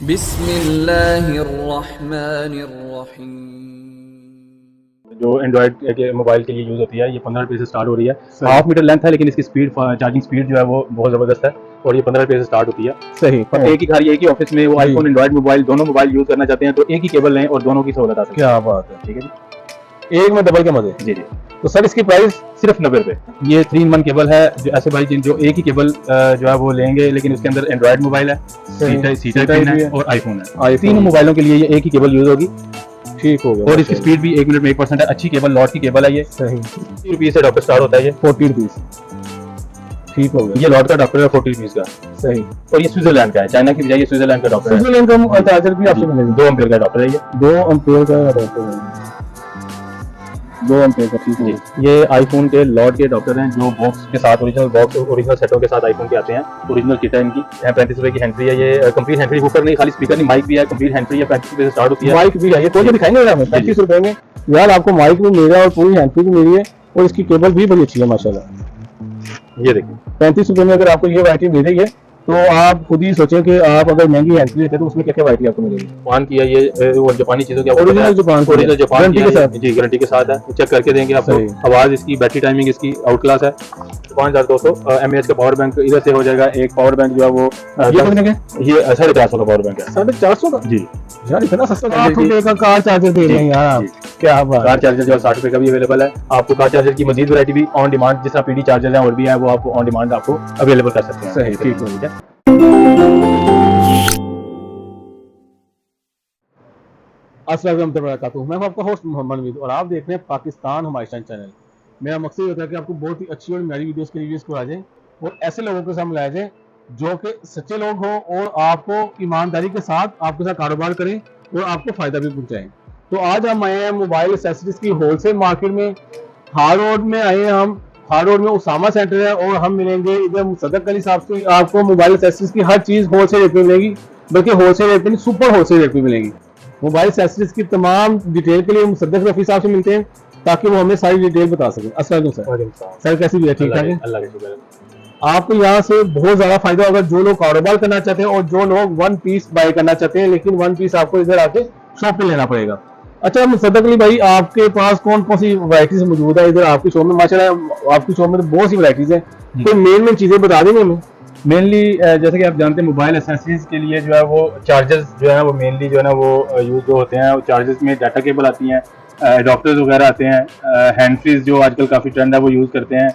बिस्मिल्लाहिर्रहमानिर्रहीम। जो एंड्रॉइड के मोबाइल के लिए यूज़ होती है, ये 15 रुपये से स्टार्ट हो रही है। हाफ मीटर लेंथ है, लेकिन इसकी स्पीड चार्जिंग स्पीड जो है वो बहुत ज़बरदस्त है और ये 15 रुपये से स्टार्ट होती है। सही। और एक ही घर, एक ही ऑफिस में वो आईफोन एंड्रॉइड मोबाइल दोनों मोबाइल यूज़ करना चाहते हैं तो एक ही केबल लें और दोनों की सहूलत आ सकती है। क्या बात है, ठीक है जी। एक में डबल के मजे। जी जी। तो सर इसकी प्राइस सिर्फ 90 रुपये। ये 3-in-1 केबल है। जो ऐसे भाई जो एक ही केबल जो है वो लेंगे, लेकिन उसके अंदर एंड्रॉइड मोबाइल है, सी टाइप है और आईफोन है। तीनों मोबाइलों के लिए ये एक ही केबल यूज़ होगी। ठीक हो गया। और इसकी स्पीड भी 1 मिनट में 1% है। अच्छी केबल, लॉट की केबल है ये। सही। 40 रुपये से अडॉप्टर स्टार्ट होता है ये। 40 रुपीज। ठीक हो गया। ये लॉट का अडॉप्टर है 40 रुपीज का। सही। और ये स्विट्जरलैंड का है, चाइना की बजाय ये स्विट्जरलैंड का अडॉप्टर है। स्विट्जरलैंड का चार्जर भी आपसे मिलेगा। 2 एम्पीयर का अडॉप्टर है ये। 2 एम्पीयर का अडॉप्टर है। 2 एम्पीयर का। ठीक है। ये आईफोन के लॉट के अडॉप्टर हैं जो बॉक्स के साथ, ओरिजिनल सेटों के साथ आईफोन के आते हैं। ओरिजिनल किट है इनकी। 35 रुपए की हैंड फ्री है ये। कंप्लीट हैंड फ्री ऊपर नहीं, खाली स्पीकर नहीं, माइक भी है। कंप्लीट हैंड फ्री है। 35 रुपए से स्टार्ट होती है। माइक भी है, ये खोल के दिखाएंगे हमें। 35 रुपए में यार आपको माइक भी मिल रहा है और पूरी हैंड फ्री भी मिल रही है और इसकी केबल भी बड़ी अच्छी है माशाल्लाह। ये देखिए 35 रुपए में अगर आपको ये वैरायटी मिल रही है तो आप खुद ही सोचें कि आप अगर महंगी हैंड फ्री लेते हैं तो उसमें क्या क्या वैरायटी आपको मिलेगी। जापान की है ये, वो जापानी चीजों की ओरिजिनल जापान की है। ओरिजिनल जापान गारंटी की के है। साथ। जी, गारंटी के साथ है। चेक करके देंगे आपको। सही। आवाज इसकी, बैटरी टाइमिंग इसकी आउट क्लास है। 5200 mAh का पावर बैंक इधर से हो जाएगा। एक पावर बैंक जो है वो ये कितने का? ये 450 का पावर बैंक है। 450 का। जी। यार इतना सस्ता जी, 8 रुपए का कार चार्जर दे रहे हैं यार आप। जी। क्या बात कार चार्जर जो 60 रुपए का भी अवेलेबल है। आपको कार चार्जर की मजीद वैरायटी भी ऑन डिमांड, जिस तरह पीडी चार्जर है और भी है, वो आप ऑन डिमांड आपको अवेलेबल कर सकते हैं। सही। ठीक है। अस्सलाम वालेकुम वबरकातुहू। मैं हूं आपका होस्ट मोहम्मद नवीद और आप देख रहे हैं पाकिस्तान हमारा चैनल। मेरा मकसद होता है कि आपको बहुत ही अच्छी और मेरी वीडियोस के रिव्यूज करवा जाए और ऐसे लोगों के साथ मिलाया जाए जो कि सच्चे लोग हों और आपको ईमानदारी के साथ आपके साथ कारोबार करें और आपको फायदा भी पहुंचाएं। तो आज हम आए हैं मोबाइल एक्सेसरीज की होलसेल मार्केट में। हार रोड में आए हैं हम। हार रोड में उसामा सेंटर है और हम मिलेंगे इधर मुसद्दक अली साहब से। आपको मोबाइल एक्सेसरीज की हर चीज होलसेल रेट में मिलेगी, बल्कि होलसेल रेट में नहीं, सुपर होलसेल रेट में मिलेगी। मोबाइल एक्सेसरीज की तमाम डिटेल के लिए मुसद्दक रफी साहब से मिलते हैं ताकि वो हमें सारी डिटेल बता सकें। अस्सलाम वालेकुम सर। सर कैसी भी है? ठीक ठाक है। अल्लाह का शुक्र है। आपको यहाँ से बहुत ज्यादा फायदा होगा जो लोग कारोबार करना चाहते हैं और जो लोग 1 पीस बाय करना चाहते हैं, लेकिन 1 पीस आपको इधर आके शॉप पे लेना पड़ेगा। अच्छा मुसद्दक अली भाई, आपके पास कौन कौन सी वैरायटीज मौजूद है इधर आपकी शॉप में? माशाल्लाह आपकी शॉप में तो बहुत सी वैरायटीज है, तो मेन चीजें बता देंगे हमें। मेनली जैसे कि आप जानते हैं मोबाइल एक्सेसरीज के लिए जो है वो चार्जर्स जो है वो मेनली जो है ना वो यूज जो होते हैं। चार्जर्स में डाटा केबल आती हैं, एडॉप्टर्स वगैरह आते हैं, हैंड फ्रीज जो आजकल काफ़ी ट्रेंड है वो यूज़ करते हैं।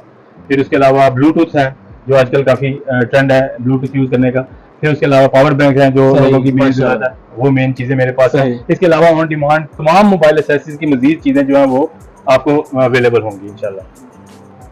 फिर उसके अलावा ब्लूटूथ है जो आजकल काफ़ी ट्रेंड है ब्लूटूथ यूज़ करने का। फिर उसके अलावा पावर बैंक है जो लोगों की मेन ज़रूरत है, वो मेन चीज़ें मेरे पास है। इसके अलावा ऑन डिमांड तमाम मोबाइल एक्सेसरीज की मजीद चीज़ें जो है वो आपको अवेलेबल होंगी इंशाल्लाह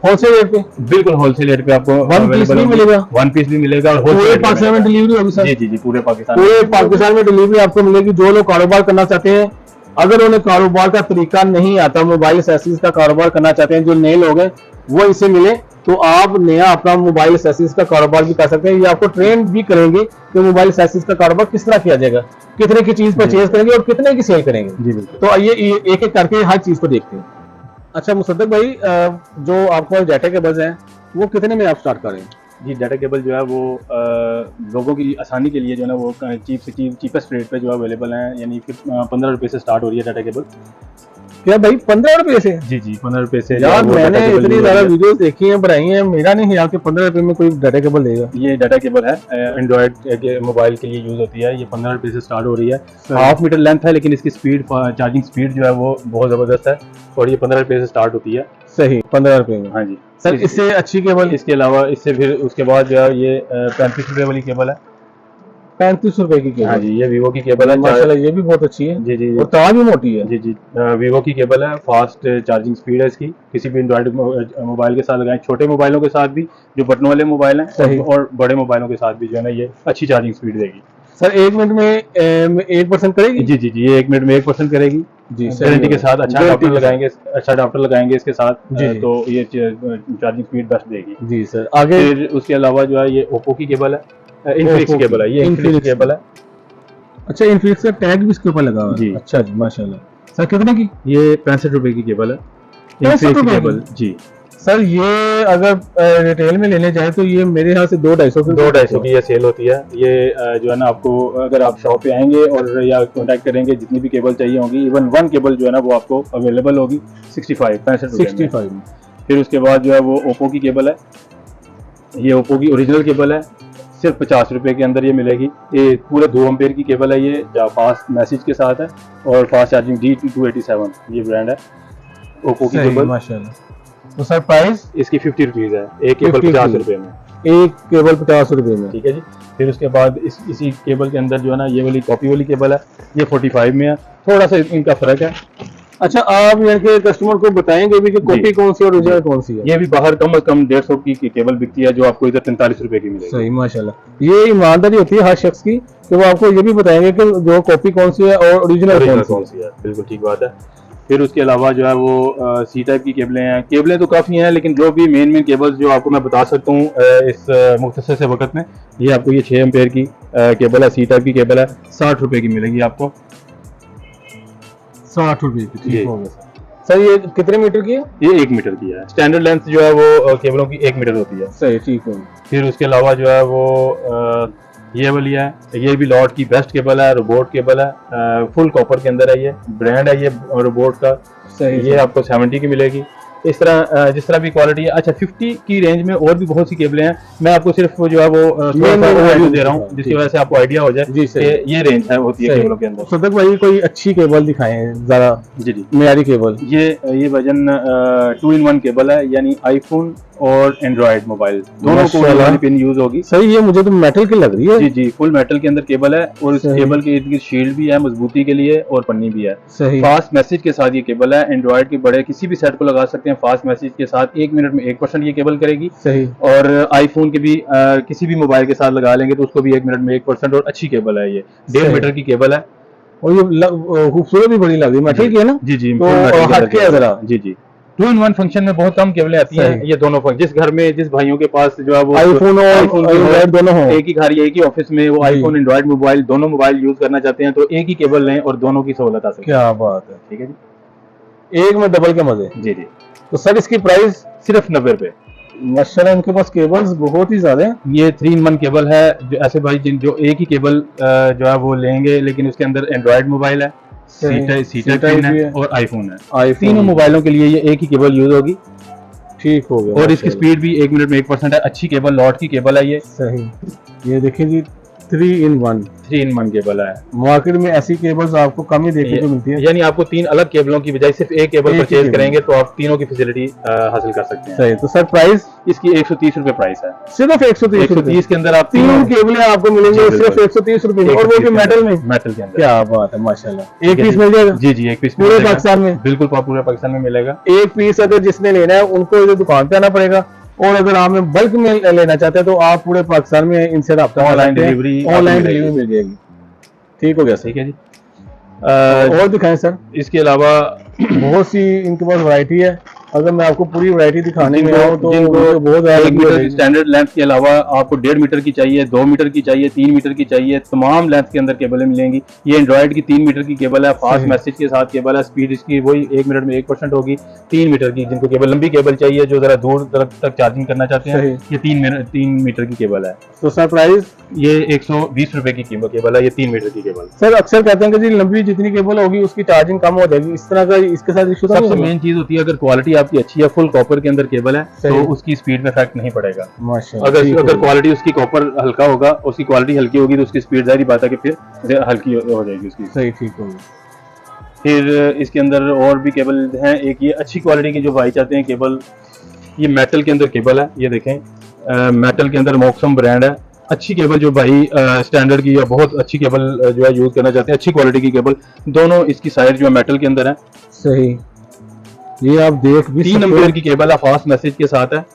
होलसेल रेट पे। बिल्कुल होलसेल रेट पे आपको 1 पीस भी मिलेगा। 1 पीस भी मिलेगा और पूरे पाकिस्तान में डिलीवरी होगी सर? जी जी जी, पूरे पाकिस्तान में डिलीवरी आपको मिलेगी। जो लोग कारोबार करना चाहते हैं, अगर उन्हें कारोबार का तरीका नहीं आता, मोबाइल एक्सेसरीज का कारोबार करना चाहते हैं, जो नए लोग हैं वो इसे मिले तो आप नया अपना मोबाइल एक्सेसरीज का कारोबार भी कर सकते हैं। ये आपको ट्रेन भी करेंगे कि मोबाइल एक्सेसरीज का कारोबार किस तरह किया जाएगा, कितने की चीज परचेज करेंगे और कितने की सेल करेंगे। जी बिल्कुल। तो आइए एक एक करके हर चीज को देखते हैं। अच्छा मुसद्दक भाई, जो आपको डाटा केबल्स हैं वो कितने में आप स्टार्ट कर रहे हैं? जी, डाटा केबल जो है वो लोगों की आसानी के लिए जो है ना वो चीपेस्ट रेट पे जो अवेलेबल है, यानी कि 15 रुपये से स्टार्ट हो रही है डाटा केबल। क्या भाई 15 रुपये से? जी जी, 15 रुपये से। यार मैंने इतनी ज्यादा वीडियोस देखी हैं, बनाई हैं, मेरा नहीं ख्याल कि 15 रुपये में कोई डाटा केबल देगा। ये डाटा केबल है, एंड्रॉइड के मोबाइल के लिए यूज होती है। ये 15 रुपये से स्टार्ट हो रही है। हाफ मीटर लेंथ है, लेकिन इसकी स्पीड चार्जिंग स्पीड जो है वो बहुत ज़बरदस्त है और ये 15 रुपये से स्टार्ट होती है। सही, 15 रुपये में। हाँ जी सर इससे अच्छी केबल? इसके अलावा इससे फिर उसके बाद जो है ये 35 रुपये वाली केबल है। 35 रुपये की केबल? हाँ जी, ये वीवो की केबल है माशाल्लाह, ये भी बहुत अच्छी है। जी जी और तार भी मोटी है। जी जी, वीवो की केबल है। फास्ट चार्जिंग स्पीड है इसकी। किसी भी एंड्रॉइड मोबाइल के साथ लगाएं, छोटे मोबाइलों के साथ भी जो बटनों वाले मोबाइल हैं और बड़े मोबाइलों के साथ भी जो है ना ये अच्छी चार्जिंग स्पीड देगी। सर 1 मिनट में 1% करेगी? जी जी जी, ये 1 मिनट में 1% करेगी जी, गारंटी के साथ। अच्छा अडाप्टर लगाएंगे इसके साथ जी, तो ये चार्जिंग स्पीड बेस्ट देगी जी सर। आगे फिर उसके अलावा जो है ये ओप्पो की केबल है, इन्फिनिक्स केबल है। ये इन्फिनिक्स केबल है। अच्छा, इन्फिनिक्स का टैग भी इसके ऊपर लगा हुआ है जी। अच्छा जी, माशाल्लाह। सर कितने की? ये 65 रुपए की केबल है, 65 रुपए केबल जी। सर ये अगर रिटेल में लेने जाए तो ये मेरे यहाँ से 2-250 की 2-250 की ये सेल होती है। ये जो है ना आपको अगर आप शॉप पे आएंगे और या कांटेक्ट करेंगे जितनी भी केबल चाहिए होंगी, इवन वन केबल जो है ना वो आपको अवेलेबल होगी 65 रुपए में। 65 में। फिर उसके बाद जो है वो ओप्पो की केबल है, ये ओप्पो की ओरिजिनल केबल है, सिर्फ 50 रुपए के अंदर ये मिलेगी। ये पूरे 2 एम्पेयर की केबल है, ये फास्ट मैसेज के साथ है और फास्ट चार्जिंग D287 ये ब्रांड है ओप्पो की केबल। माशाल्लाह। तो सर प्राइस इसकी 50 रुपीज़ है, एक केबल 50 रुपए में, एक केबल 50 रुपए में। ठीक है जी। फिर उसके बाद इसी केबल के अंदर जो है ना ये वाली कॉपी वाली केबल है, ये 45 में है, थोड़ा सा इनका फर्क है। अच्छा, आप यहाँ के कस्टमर को बताएंगे भी कि कॉपी कौन सी और ओरिजिनल कौन सी है? ये भी बाहर कम से कम 150 की केबल बिकती है, जो आपको इधर 45 रुपए की मिलेगी। सही, माशाल्लाह। ये ईमानदारी होती है हर शख्स की कि वो आपको ये भी बताएंगे कि जो कॉपी कौन सी है और ओरिजिनल कौन सी है। बिल्कुल ठीक बात है। फिर उसके अलावा जो है वो सी टाइप की केबलें हैं। केबलें तो काफ़ी हैं, लेकिन जो भी मेन केबल्स जो आपको मैं बता सकता हूँ इस मुख्तसर से वक्त में, ये आपको ये 6 एम्पेयर की केबल है, सी टाइप की केबल है, 60 रुपए की मिलेगी आपको। 60 रुपए की, ठीक हो गया सर। ये कितने मीटर की है? ये 1 मीटर की है। स्टैंडर्ड लेंथ जो है वो केबलों की 1 मीटर होती है। सही, ठीक है। फिर उसके अलावा जो है वो ये वाली है, ये भी लॉट की बेस्ट केबल है, रोबोट केबल है, फुल कॉपर के अंदर है, ये ब्रांड है ये रोबोट का। सही, ये आपको 70 की मिलेगी। इस तरह जिस तरह भी क्वालिटी है। अच्छा, 50 की रेंज में और भी बहुत सी केबलें हैं, मैं आपको सिर्फ जो है वो ओवरव्यू दे रहा हूँ जिसकी वजह से आपको आइडिया हो जाए कि ये रेंज है होती है केबलों के अंदर। सदक भाई कोई अच्छी केबल दिखाएं जरा। जी जी, मेरी केबल ये वर्जन 2-in-1 केबल है, यानी आईफोन और एंड्रॉइड मोबाइल दोनों को वाली पिन यूज होगी। सही, ये मुझे तो मेटल की लग रही है। जी जी, फुल मेटल के अंदर केबल है और इस केबल के इर्द गिर्द शील्ड भी है मजबूती के लिए और पन्नी भी है। सही, फास्ट मैसेज के साथ ये केबल है, एंड्रॉइड के बड़े किसी भी सेट को लगा सकते हैं। फास्ट मैसेज के साथ 1 मिनट में 1% ये केबल करेगी। सही। और आईफोन के भी किसी भी मोबाइल के साथ लगा लेंगे तो उसको भी 1 मिनट में 1% और अच्छी केबल है। ये 1.5 मीटर की केबल है और ये खूबसूरत भी बड़ी लग रही है, मेटल की है ना? जी जी, तो हट के जरा। जी जी, 2-in-1 फंक्शन में बहुत कम केबलें आती हैं। ये दोनों जिस घर में जिस भाइयों के पास जो है वो आईफोन और एंड्रॉइड दोनों हो, एक ही घर एक ही ऑफिस में वो आईफोन एंड्रॉइड मोबाइल दोनों मोबाइल यूज करना चाहते हैं तो एक ही केबल लें और दोनों की सहूलत हासिल। क्या बात है, ठीक है जी, एक में डबल के मजे। जी जी। तो सर इसकी प्राइस सिर्फ 90 रुपए। माशाल्लाह इनके पास केबल्स बहुत ही ज्यादा हैं। ये 3-in-1 केबल है। जो ऐसे भाई जो एक ही केबल जो है वो लेंगे, लेकिन उसके अंदर एंड्रॉइड मोबाइल है, सी टाइप है और आईफोन है, तीनों मोबाइलों के लिए ये एक ही केबल यूज होगी। ठीक हो गया। और इसकी स्पीड भी 1 मिनट में 1% है। अच्छी केबल लॉट की केबल है ये। सही, ये देखिए जी 3-in-1 केबल है। मार्केट में ऐसी केबल्स आपको कम ही देखने को मिलती है, यानी आपको 3 अलग केबलों की बजाय सिर्फ एक केबल परचेज करेंगे तो आप तीनों की फैसिलिटी हासिल कर सकते हैं। सही। तो सर प्राइस इसकी 130 रुपए प्राइस है। सिर्फ 130 के अंदर आप तीनों केबलें आपको मिलेंगे सिर्फ 130 रुपए में, और वो भी मेटल में। मेटल के अंदर। क्या बात है, माशाल्लाह। एक पीस मिल जाएगा? जी जी, एक पीस पूरे पाकिस्तान में? बिल्कुल, पूरे पाकिस्तान में मिलेगा। एक पीस अगर जिसने लेना है उनको इधर दुकान पे आना पड़ेगा, और अगर आप बल्क में लेना चाहते हैं तो आप पूरे पाकिस्तान में इनसे रब्ता ऑनलाइन डिलीवरी मिल जाएगी। ठीक हो गया, ठीक है जी। और दिखाएं सर। इसके अलावा बहुत सी इनके पास वैरायटी है, अगर मैं आपको पूरी वैरायटी दिखाने में आऊँ तो बहुत 1 मीटर स्टैंडर्ड लेंथ के अलावा आपको 1.5 मीटर की चाहिए, 2 मीटर की चाहिए, 3 मीटर की चाहिए, तमाम लेंथ के अंदर केबलें मिलेंगी। ये एंड्रॉइड की 3 मीटर की केबल है, फास्ट मैसेज के साथ केबल है, स्पीड इसकी वही 1 मिनट में 1% होगी। 3 मीटर की जिनको केबल लंबी केबल चाहिए जो जरा दूर तक चार्जिंग करना चाहते हैं, ये 3 मीटर की केबल है। तो सर प्राइस ये 120 रुपए की केबल है, ये 3 मीटर की केबल। सर अक्सर कहते हैं कि जी लंबी जितनी केबल होगी उसकी चार्जिंग कम हो जाएगी, इस तरह का इसके साथ इशू? सबसे मेन चीज होती है अगर क्वालिटी आपकी अच्छी है, फुल कॉपर के अंदर केबल है तो उसकी स्पीड में इफेक्ट नहीं पड़ेगा। अगर क्वालिटी उसकी कॉपर हल्का होगा, उसकी क्वालिटी हल्की होगी तो उसकी स्पीड जारी बात है कि फिर हल्की हो जाएगी उसकी। सही, ठीक होगी। फिर इसके अंदर और भी केबल हैं। एक ये अच्छी क्वालिटी की जो भाई चाहते हैं केबल, ये मेटल के अंदर केबल है, ये देखें मेटल के अंदर मॉक्सम ब्रांड है। अच्छी केबल जो भाई स्टैंडर्ड की या बहुत अच्छी केबल जो है यूज करना चाहते हैं, अच्छी क्वालिटी की केबल, दोनों इसकी साइड जो है मेटल के अंदर है। सही, ये आप देख भी 3 एम्पीयर की केबल है, फास्ट मैसेज के साथ है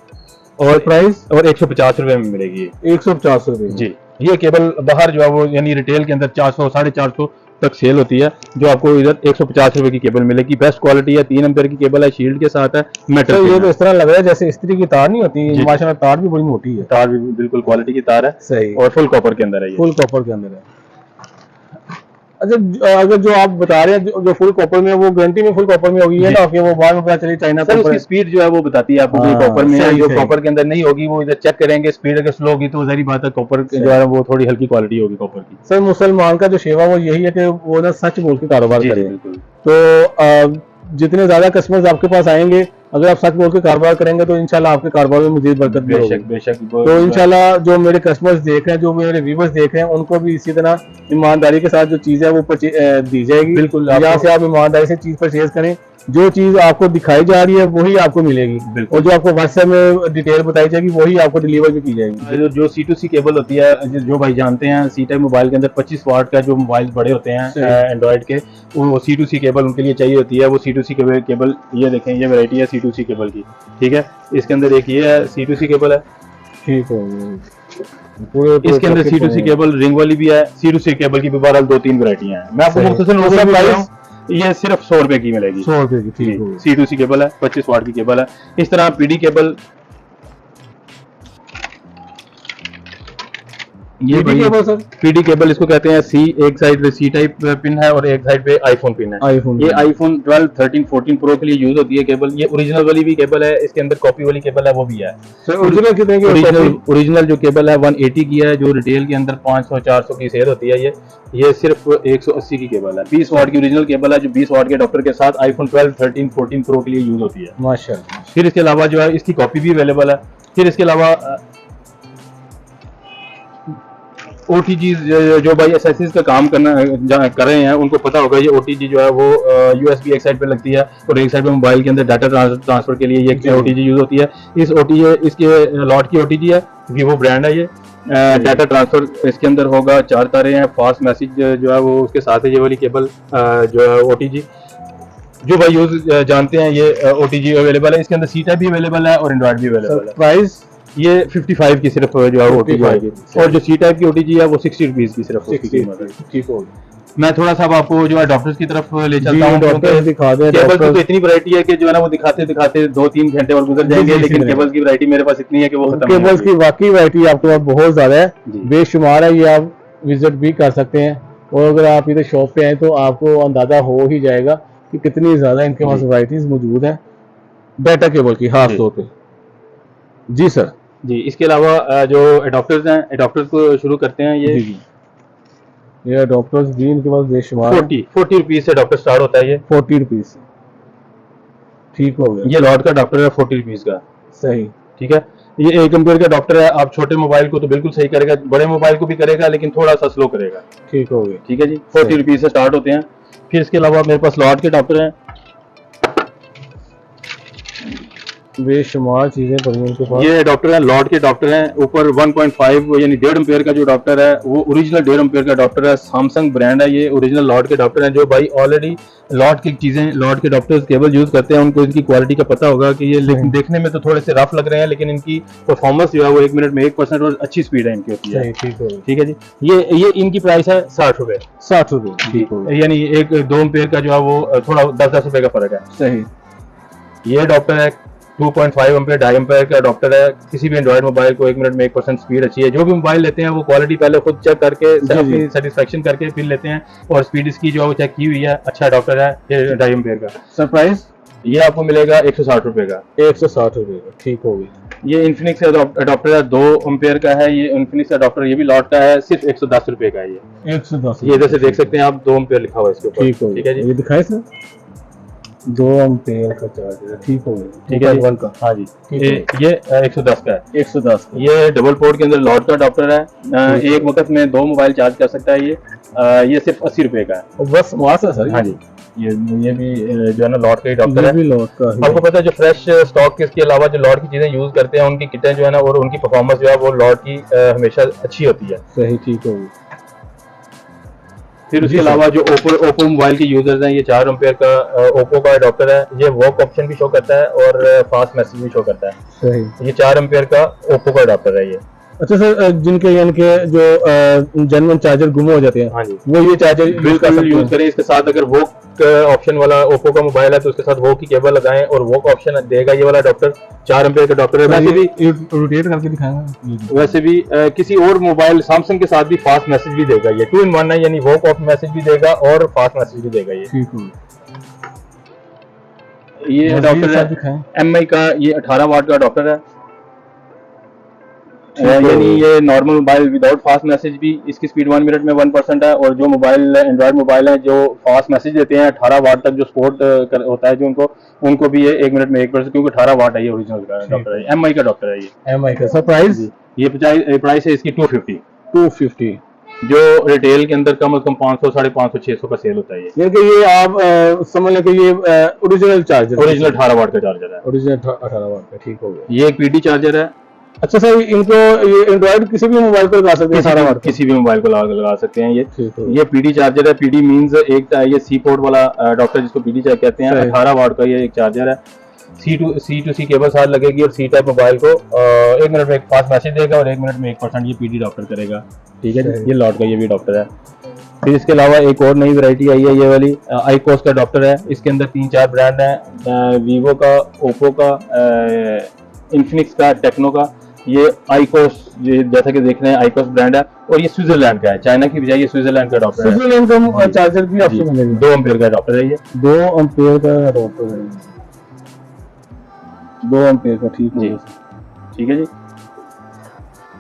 और प्राइस और 150 रुपए में मिलेगी। 150 रुपए जी। ये केबल बाहर जो है वो यानी रिटेल के अंदर 400 450 तक सेल होती है, जो आपको इधर 150 रुपए की केबल मिलेगी। बेस्ट क्वालिटी है, 3 एम्पीयर की केबल है, शील्ड के साथ है, मेटल। ये तो इस तरह लग रहा है जैसे स्त्री की तार नहीं होती, माशाल्लाह तार भी बड़ी मोटी है। तार भी बिल्कुल क्वालिटी की तार है। सही। और फुल कॉपर के अंदर है, ये फुल कॉपर के अंदर है। अच्छा, अगर जो आप बता रहे हैं जो फुल कॉपर में है, वो गारंटी में फुल कॉपर में होगी है ना, कि वो बाद में पता चले चाइना सर कॉपर उसकी स्पीड जो है वो बताती है आपको कि हाँ, कॉपर में है, सही, जो सही। कॉपर के अंदर नहीं होगी वो इधर चेक करेंगे, स्पीड अगर स्लो होगी तो जाहिर बात है कॉपर जो है वो थोड़ी हल्की क्वालिटी होगी कॉपर की। सर मुसलमान का जो शेवा वो यही है कि वो ना सच बोल के कारोबार जी जी करे। बिल्कुल। तो जितने ज्यादा कस्टमर्स आपके पास आएंगे, अगर आप सच बोल के कारोबार करेंगे तो इंशाल्लाह आपके कारोबार में मजीद बरकत भी होगी। बेशक बेशक तो इंशाल्लाह जो मेरे कस्टमर्स देख रहे हैं, जो मेरे व्यूवर्स देख रहे हैं, उनको भी इसी तरह ईमानदारी के साथ जो चीज़ है वो दी जाएगी। बिल्कुल, यहाँ से आप ईमानदारी से चीज़ परचेज करें, जो चीज़ आपको दिखाई जा रही है वही आपको मिलेगी, बिल्कुल। और जो आपको व्हाट्सएप में डिटेल बताई जाएगी वही आपको डिलीवर भी की जाएगी। जो C2C केबल होती है, जो भाई जानते हैं सी टाइप मोबाइल के अंदर 25 वाट का जो मोबाइल बड़े होते हैं एंड्रॉइड के, वो C2C केबल उनके लिए चाहिए होती है। वो C2C केबल ये देखें, ये वैरायटी है C2C केबल की, ठीक है। इसके अंदर एक ये है C2C केबल है, ठीक है। इसके अंदर C2C केबल रिंग वाली भी है, C2C केबल की भी बहरहाल 2-3 वैरायटियां हैं। मैं आपको मुख्तसर नजर बता रहा हूं, ये सिर्फ 100 रुपए की मिलेगी, 100 रुपए की, ठीक है। C2C केबल है, 25 वाट की केबल है। इस तरह PD केबल, ये PD cable sir, PD cable इसको कहते हैं। सी एक साइड पे C टाइप पिन है और एक साइड पे आईफोन पिन है। आईफोन ये आईफोन 12, 13, 14 प्रो के लिए यूज होती है केबल। ये ओरिजिनल वाली भी केबल है, इसके अंदर कॉपी वाली केबल है वो भी है। ओरिजिनल कितने की? ओरिजिनल जो केबल है 180 की है, जो रिटेल के अंदर 500-400 की सेल होती है। ये सिर्फ 180 की केबल है, 20 वाट की ओरिजिनल केबल है, जो 20 वाट के अडॉप्टर के साथ आईफोन 12, 13, 14 प्रो के लिए यूज होती है। माशाल्लाह। फिर इसके अलावा जो है इसकी कॉपी भी अवेलेबल है। फिर इसके अलावा OTG जो भाई एसएससीज का काम कर रहे हैं, उनको पता होगा ये OTG जो है वो USB एक साइड पे लगती है और एक साइड पे मोबाइल के अंदर डाटा ट्रांसफर के लिए ये OTG यूज होती है। इस OTG इसके लॉट की OTG है, वीवो ब्रांड है। ये डाटा ट्रांसफर इसके अंदर होगा, 4 तारे हैं, फास्ट मैसेज जो है वो उसके साथ है। ये वाली केबल जो है OTG जो भाई यूज जानते हैं, ये OTG अवेलेबल है। इसके अंदर C टाइप भी अवेलेबल है और एंड्रॉइड भी अवेलेबल है। प्राइस ये 55 की सिर्फ जो है OTG आएगी, और जो C टाइप की OTG है वो 60 रुपीज की सिर्फ उसकी कीमत है। ठीक होगी। मैं थोड़ा सा अब आपको जो है डॉक्टर्स की तरफ ले चलता हूँ, डॉक्टर दिखा दें। केबल की तो इतनी वैरायटी है कि जो है ना वो दिखाते दिखाते 2-3 घंटे और गुजर जाएंगे, लेकिन केबल्स की वैरायटी मेरे पास इतनी है कि वो खत्म नहीं केबल्स की वाकई वैरायटी आपके पास बहुत ज्यादा है, बेशुमार है। ये आप विजिट भी कर सकते हैं, और अगर आप इधर शॉप पे आए तो आपको अंदाजा हो ही जाएगा कि कितनी ज्यादा इनके पास वैरायटीज मौजूद हैं डाटा केबल की, खास तौर पे। जी सर। जी, इसके अलावा जो एडॉप्टर्स हैं, एडॉप्टर्स को शुरू करते हैं। ये एडॉप्टर्स भी इनके पास बेशुमार 40 रुपीज से एडॉप्टर स्टार्ट होता है। ये 40 रुपीज, ठीक हो गया। ये लॉट का एडॉप्टर है 40 रुपीज का, सही, ठीक है। ये 1 एम्पीयर का एडॉप्टर है। आप छोटे मोबाइल को तो बिल्कुल सही करेगा, बड़े मोबाइल को भी करेगा, लेकिन थोड़ा सा स्लो करेगा। ठीक हो गया, ठीक है जी। 40 रुपीज से स्टार्ट होते हैं। फिर इसके अलावा मेरे पास लॉट के एडॉप्टर हैं, बेशुमार चीजें पड़ी हैं इनके पास। ये एडॉप्टर है, लॉट के एडॉप्टर हैं। ऊपर 1.5 यानी 1.5 एम्पीयर का जो एडॉप्टर है वो ओरिजिनल 1.5 एम्पीयर का एडॉप्टर है। सैमसंग ब्रांड है, ये ओरिजिनल लॉट के एडॉप्टर हैं। जो भाई ऑलरेडी लॉट की चीजें, लॉट के एडॉप्टर्स केबल यूज करते हैं, उनको इनकी क्वालिटी का पता होगा कि ये लेकिन देखने में तो थोड़े से रफ लग रहे हैं, लेकिन इनकी परफॉर्मेंस जो है वो 1 मिनट में 1% और अच्छी स्पीड है इनकी होती है। ठीक है जी। ये इनकी प्राइस है 60 रुपए। 60 रुपए, ठीक हो गया। यानी 1-2 एम्पीयर का जो है वो थोड़ा 10-10 रुपए का फर्क है। सही। ये एडॉप्टर है 2.5 एम्पीयर, 2.5 एम्पीयर का एडॉप्टर है। किसी भी एंड्रॉइड मोबाइल को 1 मिनट में 1% स्पीड अच्छी है। जो भी मोबाइल लेते हैं वो क्वालिटी पहले खुद चेक करके अपनी सेटिस्फेक्शन करके फिर लेते हैं, और स्पीड इसकी जो है वो चेक की हुई है। अच्छा एडॉप्टर है, 2.5 एम्पीयर का। सरप्राइज ये आपको मिलेगा 160 रुपए का। 160 रुपए का, ठीक हो गया। ये इन्फिनिक्स एडॉप्टर है, 2 एम्पीयर का है। ये इन्फिनिक्स एडॉप्टर ये भी लॉट का है, सिर्फ 110 रुपए का है। ये 110, ये इधर से देख सकते हैं आप, 2 एम्पीयर लिखा हुआ है इसके ऊपर। ठीक है जी। ये दिखाए सर, 2 एम्पीयर का चार्जर है, ठीक हो गया। ठीक है जी का, हाँ जी। ये 110 का है। 110 का। ये डबल पोर्ट के अंदर लॉट का एडॉप्टर है। एक वक्त में 2 मोबाइल चार्ज कर सकता है। ये सिर्फ 80 रुपए का है। बस मास है सर। हाँ जी। ये भी जो है ना लॉट का एडॉप्टर है। लॉट का है। आपको पता है जो फ्रेश स्टॉक के इसके अलावा जो लॉट की चीजें यूज करते हैं, उनकी किटें जो है ना और उनकी परफॉर्मेंस जो है वो लॉट की हमेशा अच्छी होती है। सही, ठीक हो गया। फिर उसके अलावा जो ओप्पो मोबाइल के यूजर्स हैं, ये 4 एम्पीयर का ओप्पो का एडॉप्टर है। ये वॉक ऑप्शन भी शो करता है और फास्ट मैसेज भी शो करता है। सही। ये 4 एम्पीयर का ओप्पो का एडॉप्टर है। ये अच्छा सर, जिनके यानी कि जो जेन्युइन चार्जर गुम हो जाते हैं, हाँ जी, वो ये चार्जर यूज कर सकते यूज हैं। करें। इसके साथ अगर वो ऑप्शन वाला ओप्पो का मोबाइल है तो उसके साथ वो की केबल लगाएं और वो का ऑप्शन देगा ये वाला डॉक्टर। 4 एम्पीयर का डॉक्टर है। वैसे भी रोटेट करके दिखाएंगे। वैसे भी किसी और मोबाइल सैमसंग के साथ भी फास्ट मैसेज भी देगा ये। 2 in 1 है, यानी वो ऑफ मैसेज भी देगा और फास्ट मैसेज भी देगा ये। ठीक है, ये अडॉप्टर है दिखाएं। एमआई का, ये 18 वाट का अडॉप्टर है। यानी ये normal mobile without fast message भी इसकी स्पीड 1 मिनट में 1% है, और जो मोबाइल एंड्रॉइड मोबाइल है जो फास्ट मैसेज देते हैं 18 वाट तक जो सपोर्ट होता है जो उनको भी ये 1 मिनट में 1%, क्योंकि 18 वाट है ये ओरिजिनल का डॉक्टर है, एमआई का डॉक्टर है ये। एमआई का सर प्राइस? ये प्राइस है इसकी 250, जो रिटेल के अंदर कम से कम 500, 550, 600 का सेल होता है ये। यानी कि ये आप समझ लें कि ये ओरिजिनल चार्जर, ओरिजिनल 18 वाट का चार्जर है, ओरिजिनल 18 वाट का। ठीक हो गया। ये एक पीडी चार्जर है। अच्छा सर, इनको ये एंड्रॉइड किसी भी मोबाइल पर लगा सकते हैं? 18 वाट किसी भी मोबाइल को लगा सकते हैं ये। ठीक है। ये पीडी चार्जर है। पीडी मींस एक ये सी पोर्ट वाला डॉक्टर जिसको पीडी कहते हैं। 18 वाट का ये एक चार्जर है। सी टू सी केबल साथ लगेगी और सी टाइप मोबाइल को 1 मिनट में एक फास्ट मैसेज देगा और 1 मिनट में 1% ये पीडी डॉक्टर करेगा। ठीक है जी, ये लॉट का ये भी डॉक्टर है। फिर इसके अलावा एक और नई वैरायटी आई है, ये वाली आईकोस का डॉक्टर है। इसके अंदर 3-4 ब्रांड हैं, वीवो का, ओप्पो का, इन्फिनिक्स का, टेक्नो का। ये आईकोस जैसा कि देख रहे हैं आईकोस ब्रांड है, और ये स्विट्जरलैंड का है, चाइना की बजाय ये स्विट्जरलैंड का डॉक्टर है। स्विट्जरलैंड का चार्जर भी आपको मिलेगा। 2 एम्पीयर का डॉक्टर है ये। 2 एम्पीयर का डॉक्टर है, 2 एम्पीयर का। ठीक है, ठीक है जी।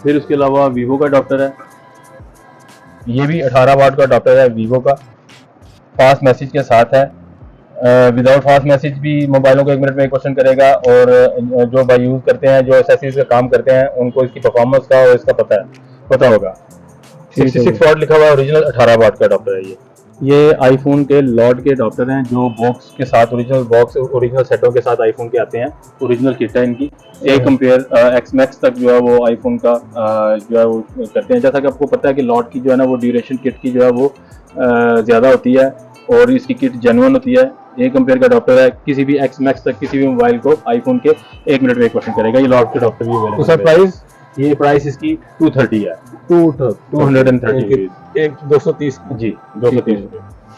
फिर उसके अलावा वीवो का डॉक्टर है। ये भी 18 वाट का डॉक्टर है वीवो का, फास्ट मैसेज के साथ है। विदाउट फास्ट मैसेज भी मोबाइलों को 1 मिनट में 1% करेगा, और जो भाई यूज करते हैं, जो एसेसरीज का काम करते हैं, उनको इसकी परफॉर्मेंस का और इसका पता होगा। 66 वाट लिखा हुआ है, ओरिजिनल 18 वाट का डॉक्टर है ये आईफोन के लॉट के डॉक्टर हैं, जो बॉक्स के साथ ओरिजिनल सेटों के साथ आईफोन के आते हैं। ओरिजिनल किट है इनकी। 1 एम्पीयर एक्स मैक्स तक जो है वो आईफोन का जो है वो करते हैं। जैसा कि आपको पता है कि लॉट की जो है ना वो ड्यूरेशन किट की जो है वो ज़्यादा होती है, और इसकी किट जेन्युइन होती है। 1 एम्पीयर का डॉक्टर है। किसी भी एक्स मैक्स तक किसी भी मोबाइल को आईफोन के 1 मिनट में 1% करेगा। ये लॉट के डॉक्टर भी अवेलेबल है। उसका प्राइस? ये प्राइस इसकी 230 है। 230, 230 जी, 230।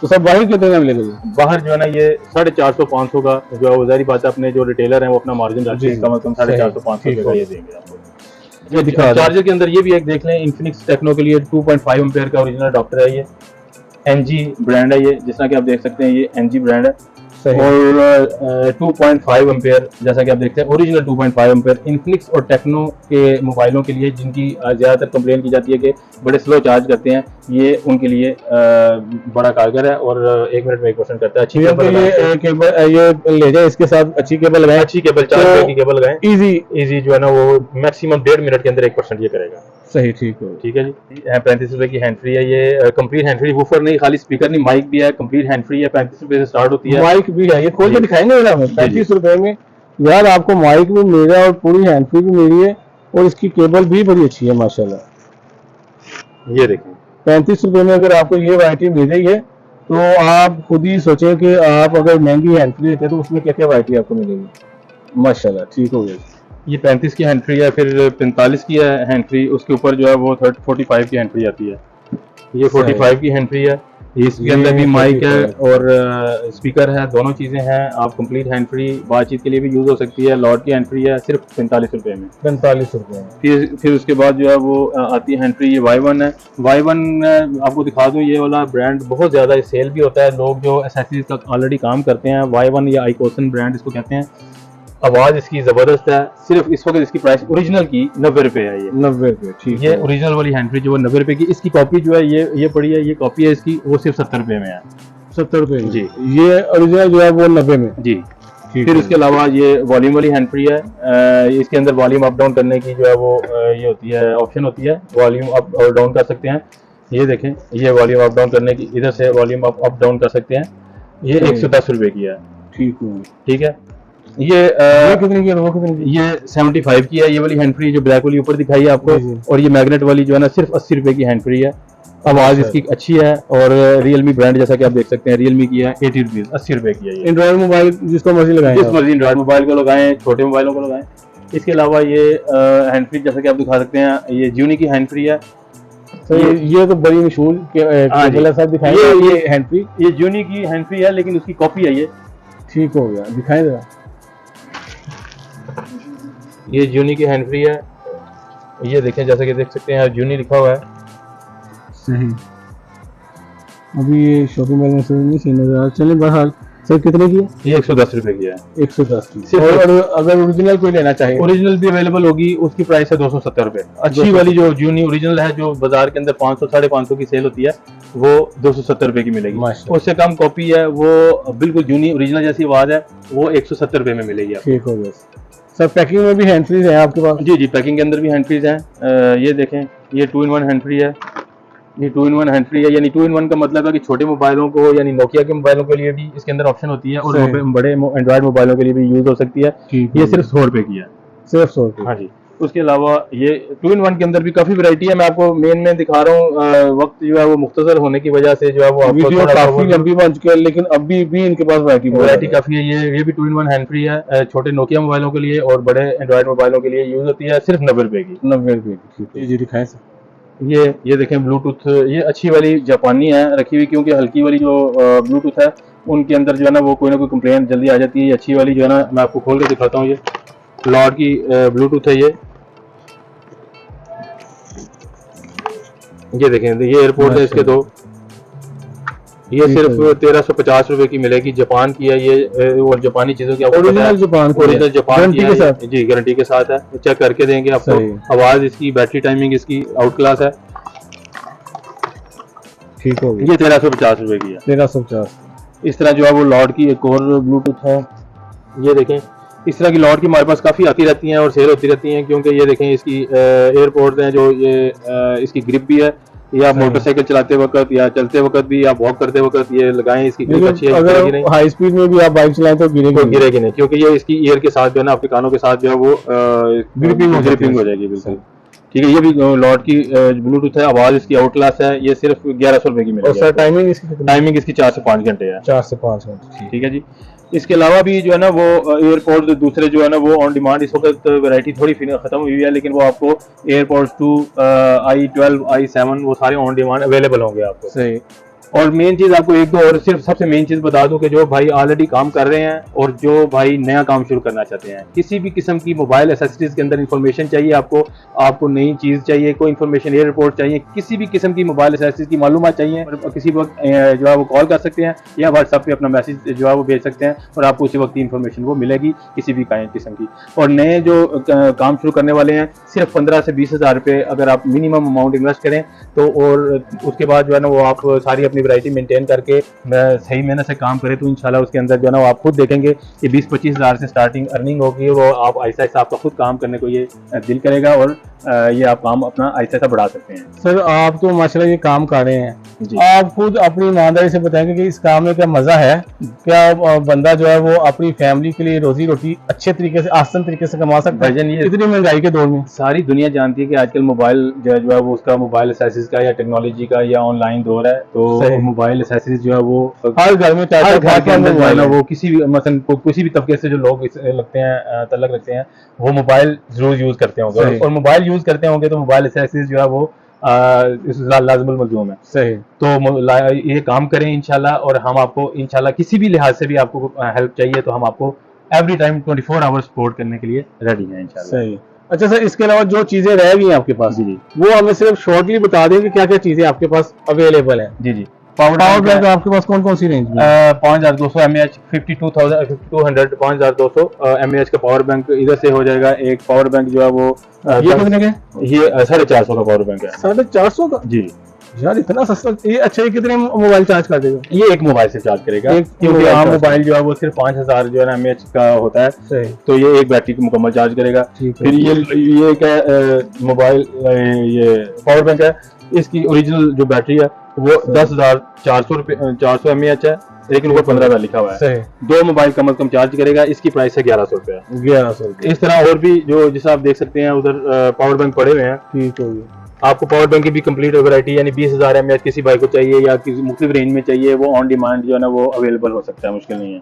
तो सब बाहर कितने का मिलेगा? बाहर जो है ना ये 450-500 का जो है वो जाहिर बात है, अपने जो रिटेलर हैं वो अपना मार्जिन रखते हैं, कम से कम 450-500 का ये देंगे आपको। ये दिखा चार्जर के अंदर ये भी एक देख लें, इन्फिनिक्स टेक्नो के लिए 2.5 एम्पीयर का ओरिजिनल डॉक्टर है ये। एनजी ब्रांड है ये, जिस तरह कि आप देख सकते हैं ये एनजी ब्रांड है। और 2.5 एम्पीयर, जैसा कि आप देखते हैं ओरिजिनल 2.5 एम्पीयर इन्फिनिक्स और टेक्नो के मोबाइलों के लिए, जिनकी ज़्यादातर कंप्लेन की जाती है कि बड़े स्लो चार्ज करते हैं, ये उनके लिए बड़ा कारगर है, और 1 मिनट में 1% करता है। अच्छी केबल ये ले जाए, इसके साथ अच्छी केबल लगाएं, अच्छी केबल 4 रुपए की केबल लगाएं, इजी जो है ना वो मैक्सिमम 1.5 मिनट के अंदर 1% ये करेगा। सही, ठीक है जी। 35 रुपए की हैंड फ्री है ये। कंप्लीट हैंड फ्री, वूफर नहीं, खाली स्पीकर नहीं, माइक भी है। कंप्लीट हैंड फ्री है, 35 रुपए से स्टार्ट होती है। माइक भी है, ये खोल के दिखाएंगे ना 35 रुपए में यार आपको माइक भी मिल रहा है और पूरी हैंड फ्री भी मिल रही है, और इसकी केबल भी बड़ी अच्छी है माशाल्लाह। ये देखिए 35 रुपए में अगर आपको ये वैरायटी मिल रही है तो आप खुद ही सोचें कि आप अगर महंगी हैंड फ्री लेते हैं तो उसमें क्या क्या वैरायटी आपको मिलेगी। माशाल्लाह, ठीक हो गया। ये 35 की हैंड फ्री है, फिर 45 की है हैंड फ्री, उसके ऊपर जो है वो 45 की हैंड फ्री आती है। ये 45 की हैंड फ्री है। इसके अंदर भी माइक है और स्पीकर है, दोनों चीज़ें हैं। आप कंप्लीट हैंड फ्री बातचीत के लिए भी यूज़ हो सकती है। लॉट की हैंड फ्री है सिर्फ 45 रुपए में। 45 रुपए। फिर उसके बाद जो है वो आती है हैंड फ्री, ये Y1 है। Y1 आपको दिखा दूँ, ये वाला ब्रांड बहुत ज़्यादा सेल भी होता है। लोग जो एसेसरीज का ऑलरेडी काम करते हैं, Y1 या आईकोसन ब्रांड इसको कहते हैं। आवाज़ इसकी ज़बरदस्त है। सिर्फ इस वक्त इसकी प्राइस ओरिजिनल की 90 रुपए है। ये 90 रुपए, ठीक। ये ओरिजिनल वाली हैंड फ्री जो है 90 रुपए की। इसकी कॉपी जो है ये पड़ी है, ये कॉपी है इसकी, वो सिर्फ 70 रुपए में है। 70 रुपए जी। ये ओरिजिनल जो है वो 90 में जी। फिर उसके अलावा ये वॉल्यूम वाली हैंड फ्री है। इसके अंदर वॉल्यूम अप डाउन करने की जो है वो ये होती है, ऑप्शन होती है। वॉल्यूम अप और डाउन कर सकते हैं। ये देखें, ये वॉल्यूम अप डाउन करने की, इधर से वॉल्यूम अप डाउन कर सकते हैं। ये 110 रुपए की है। ठीक है। ये कितने की है, वो कितने की? ये 75 की है। ये वाली हैंड फ्री जो ब्लैक वाली ऊपर दिखाई है आपको, और ये मैग्नेट वाली जो है ना सिर्फ 80 रुपए की हैंड फ्री है। आवाज़ इसकी अच्छी है, और रियलमी ब्रांड जैसा कि आप देख सकते हैं, रियलमी की है। 80 रुपीज़, 80 रुपए की है ये। एंड्रॉइड मोबाइल जिसको मर्जी लगाएं, जिस मर्जी एंड्रॉइड मोबाइल को लगाएं, छोटे मोबाइलों को लगाएं। इसके अलावा ये हैंड फ्री जैसा कि आप दिखा सकते हैं, ये ज्यूनी की हैंड फ्री है। तो ये तो बड़ी मशहूर केबल है, सब दिखाएं। ये हैंड फ्री, ये ज्यूनी की हैंड फ्री है लेकिन उसकी कॉपी है ये। ठीक हो गया, दिखाएं जरा। ये ज्यूनी की हैंड फ्री है, ये देखें, जैसा कि देख सकते हैं ज्यूनी लिखा हुआ है। सही। अभी ये शॉपिंग मॉल में से नहीं सही नजर आ रहा। चलिए बहरहाल सर कितने की है? ये 110 रुपए की है। 110 की। और अगर ओरिजिनल कोई लेना चाहे, ओरिजिनल भी अवेलेबल होगी, उसकी प्राइस है 270 रुपए। अच्छी वाली जो ज्यूनी ओरिजिनल है, जो बाजार के अंदर 500 550 की सेल होती है, वो 270 रुपए की मिलेगी। उससे कम कॉपी है, वो बिल्कुल ज्यूनी ओरिजिनल जैसी आवाज है, वो 170 रुपए में मिलेगी। ठीक हो गया सर। पैकिंग में भी हैंड फ्रीज है आपके पास? जी जी, पैकिंग के अंदर भी हैंड फ्रीज है। ये देखें, ये 2-in-1 हैंड फ्री है। ये 2-in-1 हैंड फ्री है, यानी 2-in-1 का मतलब है कि छोटे मोबाइलों को, यानी नोकिया के मोबाइलों के लिए भी इसके अंदर ऑप्शन होती है और बड़े एंड्रॉइड मोबाइलों के लिए भी यूज हो सकती है। ये सिर्फ 100 रुपए की है, सिर्फ 100 रुपए। हाँ जी। उसके अलावा ये 2-in-1 के अंदर भी काफी वैरायटी है। मैं आपको मेन में दिखा रहा हूँ, वक्त जो है वो मुख्तसर होने की वजह से जो है वो आपको वीडियो काफी लंबी बन चुकी है, लेकिन अभी भी इनके पास वैरायटी काफी है। ये भी 2-in-1 हैंड फ्री है, छोटे नोकिया मोबाइलों के लिए और बड़े एंड्रॉइड मोबाइलों के लिए यूज होती है, सिर्फ 90 रुपए की। 90 रुपए की, ठीक है जी, दिखाएं सर। ये देखें ब्लूटूथ, ये अच्छी वाली जापानी है रखी हुई, क्योंकि हल्की वाली जो ब्लूटूथ है उनके अंदर जो है ना वो कोई ना कोई कंप्लेंट जल्दी आ जाती है। ये अच्छी वाली जो है ना, मैं आपको खोल के दिखाता हूँ। ये लॉर्ड की ब्लूटूथ है। ये देखें, ये एयरपोर्ट है इसके दो। ये सिर्फ 1350 रुपए की मिलेगी, जापान की है ये, और जापानी चीजों की ओरिजिनल जापान की के साथ, जी गारंटी के साथ है। चेक करके देंगे आपको। आवाज इसकी, बैटरी टाइमिंग इसकी आउट क्लास है। ठीक हो गया। ये 1350 रुपए की है। 1350। इस तरह जो है वो लॉर्ड की एक और ब्लूटूथ है। ये देखें, इस तरह की लॉर्ड की हमारे पास काफ़ी आती रहती हैं और सेल होती रहती हैं, क्योंकि ये देखें इसकी एयरपोर्ट्स हैं जो ये इसकी ग्रिप भी है, या मोटरसाइकिल चलाते वक्त या चलते वक्त भी या वॉक करते वक्त ये लगाएं, इसकी ग्रिप अच्छी है। अगर हाई स्पीड में भी आप बाइक चलाएं तो गिरेगी नहीं, क्योंकि ये इसकी ईयर के साथ जो है ना, आपके कानों के साथ जो है वो ग्रिपिंग हो जाएगी बिल्कुल। ठीक है, ये भी लॉर्ड की ब्लूटूथ है, आवाज इसकी आउट क्लास है। ये सिर्फ 1100 रुपए की मिलेगी। और टाइमिंग इसकी 4 से 5 घंटे है। 4 से 5 घंटे, ठीक है जी। इसके अलावा भी जो है ना वो एयरपोर्ट्स दूसरे जो है ना वो ऑन डिमांड इस वक्त वैरायटी थोड़ी खत्म हुई है, लेकिन वो आपको एयरपोर्ट्स 2, i12, i7 वो सारे ऑन डिमांड अवेलेबल होंगे आपको। सही। और मेन चीज आपको एक दो और सिर्फ सबसे मेन चीज बता दूं कि जो भाई ऑलरेडी काम कर रहे हैं और जो भाई नया काम शुरू करना चाहते हैं, किसी भी किस्म की मोबाइल एसेसरीज के अंदर इंफॉर्मेशन चाहिए आपको नई चीज चाहिए, कोई इंफॉर्मेशन एयर रिपोर्ट चाहिए, किसी भी किस्म की मोबाइल एसेसरीज की मालूमात चाहिए, किसी वक्त जो है वो कॉल कर सकते हैं या व्हाट्सएप पे अपना मैसेज जो है वो भेज सकते हैं और आपको उसी वक्त इंफॉर्मेशन वो मिलेगी किसी भी किस्म की। और नए जो काम शुरू करने वाले हैं, सिर्फ 15 से 20 हज़ार रुपये अगर आप मिनिमम अमाउंट इन्वेस्ट करें तो, और उसके बाद जो है ना वो आप सारी अपनी वैरायटी मेंटेन करके सही मेहनत से काम करें तो इंशाल्लाह उसके अंदर जो है ना आप खुद देखेंगे कि 20-25 हज़ार से स्टार्टिंग अर्निंग होगी और वो आप ऐसा ऐसा आपका खुद काम करने को ये दिल करेगा और ये आप काम अपना ऐसा ऐसा बढ़ा सकते हैं। सर आप तो माशाल्लाह ये काम कर रहे हैं, आप खुद अपनी ईमानदारी से बताएंगे कि इस काम में क्या मजा है? क्या बंदा जो है वो अपनी फैमिली के लिए रोजी रोटी अच्छे तरीके से, आसान तरीके से कमा सकता है? ये इतनी महंगाई के दौर में सारी दुनिया जानती है कि आजकल मोबाइल जो है वो उसका मोबाइल एसेसरीज का या टेक्नोलॉजी का या ऑनलाइन दौर है, तो मोबाइल एसेसरीज जो है वो हर घर में, हर घर के अंदर जो है ना वो किसी भी मतलब किसी भी तबके से जो लोग लगते हैं तल्लक रखते हैं वो मोबाइल जरूर यूज करते होंगे, और मोबाइल यूज करते होंगे तो मोबाइल एसेसरीज जो है वो लाजमुल मलजूम है। सही। तो ये काम करें इंशाल्लाह, और हम आपको इंशाल्लाह किसी भी लिहाज से भी आपको हेल्प चाहिए तो हम आपको एवरी टाइम 24 आवर्स सपोर्ट करने के लिए रेडी हैं इंशाल्लाह। सही। अच्छा सर, इसके अलावा जो चीजें रह गई हैं आपके पास, जी वो हमें सिर्फ शॉर्टली बता दें कि क्या क्या चीजें आपके पास अवेलेबल हैं। जी। पावर बैंक आपके पास कौन कौन सी रेंज में? 5200 mAh, 5200 5200 mAh का पावर बैंक इधर से हो जाएगा। एक पावर बैंक जो है वो ये कितने का? ये 450 का पावर बैंक है। 450 का? जी यार इतना सस्ता। ये अच्छा, ये कितने मोबाइल चार्ज कर देगा? ये एक मोबाइल से चार्ज करेगा, क्योंकि आम मोबाइल जो है वो सिर्फ 5000 जो है ना mAh का होता है, तो ये एक बैटरी को मुकम्मल चार्ज करेगा। फिर ये क्या मोबाइल ये पावर बैंक है, इसकी ओरिजिनल जो बैटरी है वो 10,400 mAh है, लेकिन ऊपर 15 लिखा हुआ है। दो मोबाइल कम से कम चार्ज करेगा। इसकी प्राइस है 1100 रुपया। 1100 रुपये। इस तरह और भी जो जैसा आप देख सकते हैं उधर पावर बैंक पड़े हुए हैं। ठीक हो गया। आपको पावर बैंक की भी कंप्लीट वैरायटी, यानी 20,000 mAh किसी भाई को चाहिए या किसी मुख्तलिफ रेंज में चाहिए, वो ऑन डिमांड जो है ना वो अवेलेबल हो सकता है, मुश्किल नहीं है।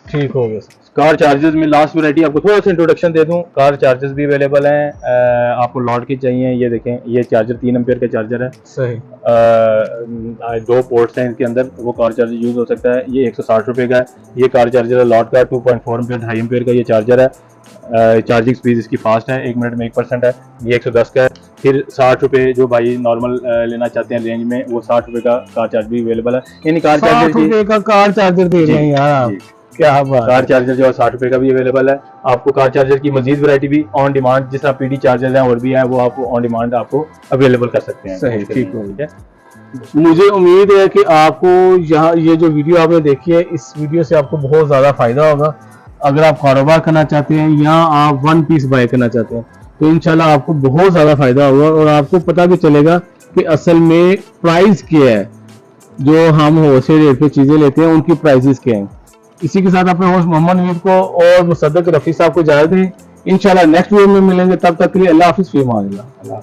ठीक हो गया सर। कार चार्जर्स में लास्ट वैरायटी आपको थोड़ा सा इंट्रोडक्शन दे दूं। कार चार्जर्स भी अवेलेबल हैं। आपको लॉट के चाहिए, ये देखें, ये चार्जर 3 एम्पियर का चार्जर है। सही। 2 पोर्ट्स हैं इसके अंदर, वो कार चार्जर यूज हो सकता है। ये 160 रुपये का है। ये कार चार्जर है लॉट का, 2.4 एम्पियर 2.5 एम्पियर का ये चार्जर है। चार्जिंग स्पीड इसकी फास्ट है, 1 मिनट में 1% है। ये 110 का है। फिर 60 रुपये जो भाई नॉर्मल लेना चाहते हैं रेंज में, वो 60 रुपये का कार चार्जर भी अवेलेबल है। यानी कार 60 चार्जर रुपए का कार चार्जर दे रहे हैं यार, जी। क्या बात। कार चार्जर जो है 60 रुपये का भी अवेलेबल है। आपको कार चार्जर की मजीद वैरायटी भी ऑन डिमांड, जिस तरह पीडी चार्जर हैं और भी हैं, वो आपको ऑन डिमांड आपको अवेलेबल कर सकते हैं। सही, ठीक हो है। मुझे उम्मीद है कि आपको यहाँ ये जो वीडियो आपने देखी है, इस वीडियो से आपको बहुत ज़्यादा फायदा होगा। अगर आप कारोबार करना चाहते हैं या आप 1 पीस बाय करना चाहते हैं, तो इंशाल्लाह आपको बहुत ज़्यादा फायदा होगा और आपको पता भी चलेगा कि असल में प्राइस क्या है। जो हम होलसेल रेट पे चीज़ें लेते हैं उनकी प्राइसेस क्या हैं। इसी के साथ अपने होस्ट मोहम्मद नवीद को और मुसद्दक रफ़ी साहब को इजाज़त दें। इंशाल्लाह नेक्स्ट वीडियो में मिलेंगे, तब तक के लिए अल्लाह हाफिज़, फ़ी अमान अल्लाह।